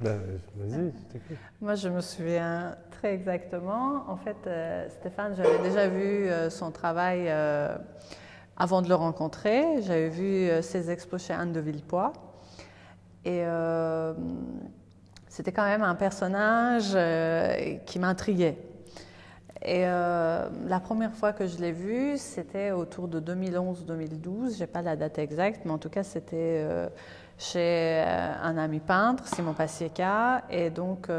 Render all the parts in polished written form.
Ben, vas-y, je t'écoute. Moi, je me souviens très exactement. En fait, Stéphane, j'avais déjà vu son travail avant de le rencontrer. J'avais vu ses expos chez Anne de Villepoix. Et c'était quand même un personnage qui m'intriguait. Et la première fois que je l'ai vu, c'était autour de 2011-2012. Je n'ai pas la date exacte, mais en tout cas, c'était chez un ami peintre, Simon Passieka. Et donc,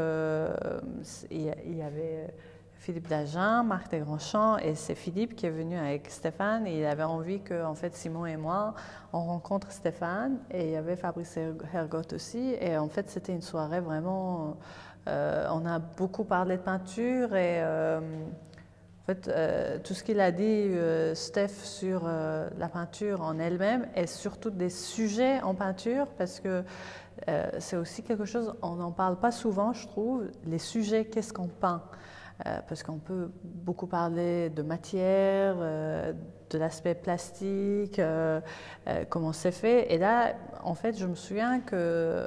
il y avait Philippe Dagen, Marc Desgrandchamps, et c'est Philippe qui est venu avec Stéphane. Et il avait envie que, en fait, Simon et moi, on rencontre Stéphane. Et il y avait Fabrice Hergotte aussi. Et en fait, c'était une soirée vraiment... on a beaucoup parlé de peinture et en fait, tout ce qu'il a dit, Steph, sur la peinture en elle-même et surtout des sujets en peinture, parce que c'est aussi quelque chose, on n'en parle pas souvent, je trouve, les sujets, qu'est-ce qu'on peint? Parce qu'on peut beaucoup parler de matière, de l'aspect plastique, comment c'est fait. Et là, en fait, je me souviens que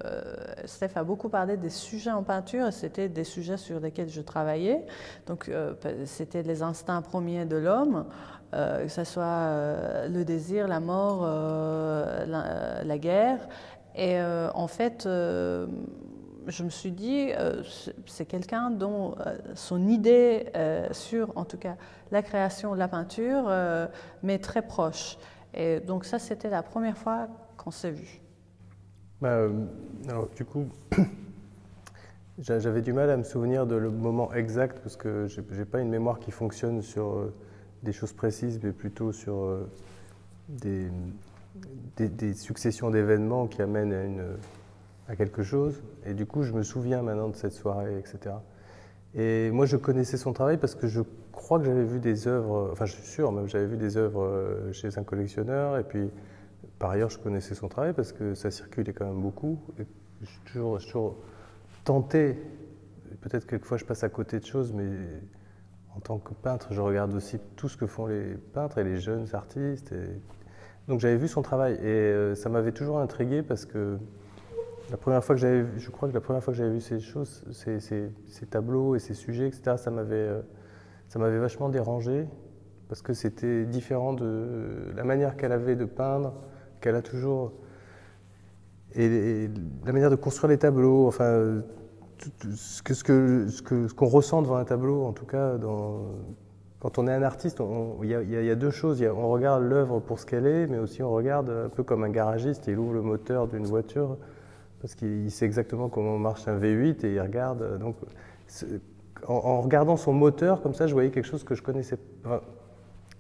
Steph a beaucoup parlé des sujets en peinture, et c'était des sujets sur lesquels je travaillais. Donc, c'était les instincts premiers de l'homme, que ce soit le désir, la mort, la guerre. Et en fait, je me suis dit, c'est quelqu'un dont son idée sur, en tout cas, la création de la peinture m'est très proche. Et donc ça, c'était la première fois qu'on s'est vus. Bah, alors, du coup, j'avais du mal à me souvenir de le moment exact parce que j'ai pas une mémoire qui fonctionne sur des choses précises, mais plutôt sur des successions d'événements qui amènent à quelque chose. Et du coup, je me souviens maintenant de cette soirée, etc. Et moi, je connaissais son travail parce que je crois que j'avais vu des œuvres, enfin, je suis sûr, même j'avais vu des œuvres chez un collectionneur. Et puis, par ailleurs, je connaissais son travail parce que ça circulait quand même beaucoup. Et je suis toujours tenté, peut-être quelquefois je passe à côté de choses, mais en tant que peintre, je regarde aussi tout ce que font les peintres et les jeunes artistes. Donc, j'avais vu son travail et ça m'avait toujours intrigué parce que la première fois que je crois que la première fois que j'avais vu ces choses, ces tableaux et ces sujets, etc., ça m'avait vachement dérangé parce que c'était différent de la manière qu'elle avait de peindre, qu'elle a toujours, et la manière de construire les tableaux, enfin, ce qu'on ressent devant un tableau, en tout cas, quand on est un artiste, il y a deux choses. On regarde l'œuvre pour ce qu'elle est, mais aussi on regarde un peu comme un garagiste, il ouvre le moteur d'une voiture parce qu'il sait exactement comment marche un V8 et il regarde. Donc, en regardant son moteur, comme ça, je voyais quelque chose que je connaissais, enfin,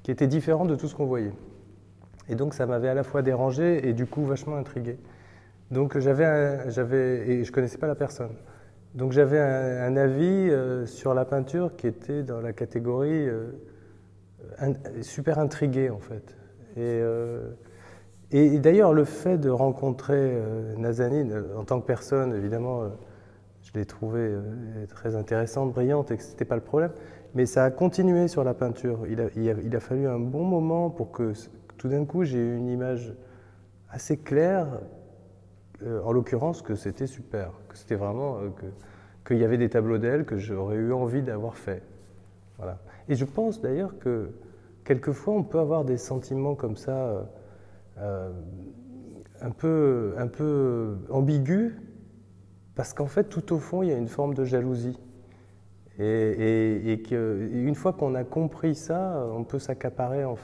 qui était différent de tout ce qu'on voyait. Et donc, ça m'avait à la fois dérangé et du coup vachement intrigué. Donc, et je connaissais pas la personne. Donc, j'avais un avis sur la peinture qui était dans la catégorie super intrigué, en fait. Et d'ailleurs, le fait de rencontrer Nazanin en tant que personne, évidemment, je l'ai trouvée très intéressante, brillante, et que ce n'était pas le problème. Mais ça a continué sur la peinture. Il a fallu un bon moment pour que tout d'un coup, j'ai eu une image assez claire, en l'occurrence, que c'était super, que c'était vraiment, qu'il y avait des tableaux d'elle que j'aurais eu envie d'avoir fait. Voilà. Et je pense d'ailleurs que quelquefois, on peut avoir des sentiments comme ça, un peu ambigu, parce qu'en fait, tout au fond, il y a une forme de jalousie. Et une fois qu'on a compris ça, on peut s'accaparer on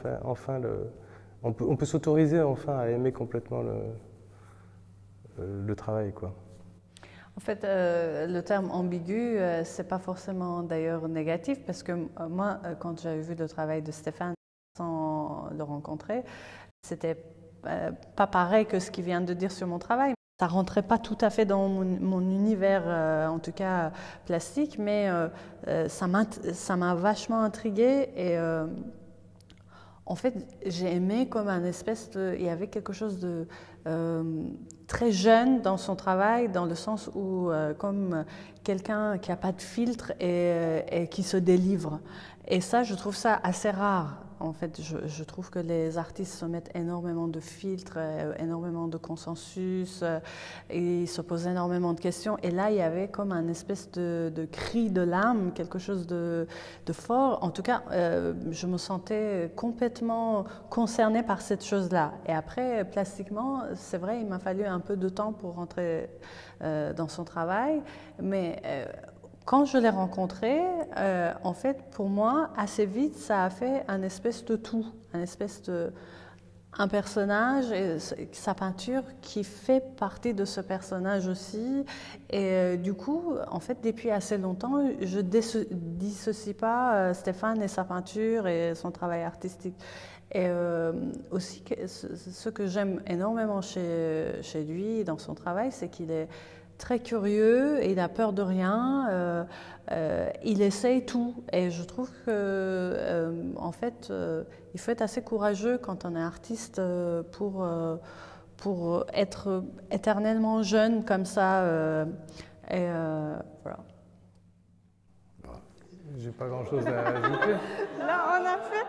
peut s'autoriser enfin à aimer complètement le travail, quoi. En fait, le terme ambigu, c'est pas forcément d'ailleurs négatif, parce que moi, quand j'avais vu le travail de Stéphane sans le rencontrer, c'était pas pareil que ce qu'il vient de dire sur mon travail. Ça rentrait pas tout à fait dans mon univers, en tout cas plastique, mais ça m'a vachement intriguée et en fait, j'ai aimé comme un espèce de... Il y avait quelque chose de très jeune dans son travail, dans le sens où, comme quelqu'un qui n'a pas de filtre et qui se délivre. Et ça, je trouve ça assez rare En fait, je trouve que les artistes se mettent énormément de filtres, énormément de consensus, et ils se posent énormément de questions. Et là, il y avait comme un espèce de cri de l'âme, quelque chose de fort. En tout cas, je me sentais complètement concernée par cette chose-là. Et après, plastiquement, c'est vrai, il m'a fallu un peu de temps pour rentrer dans son travail, mais quand je l'ai rencontré, en fait, pour moi, assez vite, ça a fait un espèce de tout, un personnage et sa peinture qui fait partie de ce personnage aussi. Et du coup, en fait, depuis assez longtemps, je ne dissocie pas Stéphane et sa peinture et son travail artistique. Et aussi, ce que j'aime énormément chez lui, dans son travail, c'est qu'il est très curieux et il a peur de rien. Il essaye tout. Et je trouve que, en fait, il faut être assez courageux quand on est artiste pour être éternellement jeune comme ça. Voilà. J'ai pas grand-chose à ajouter. Là, on a fait.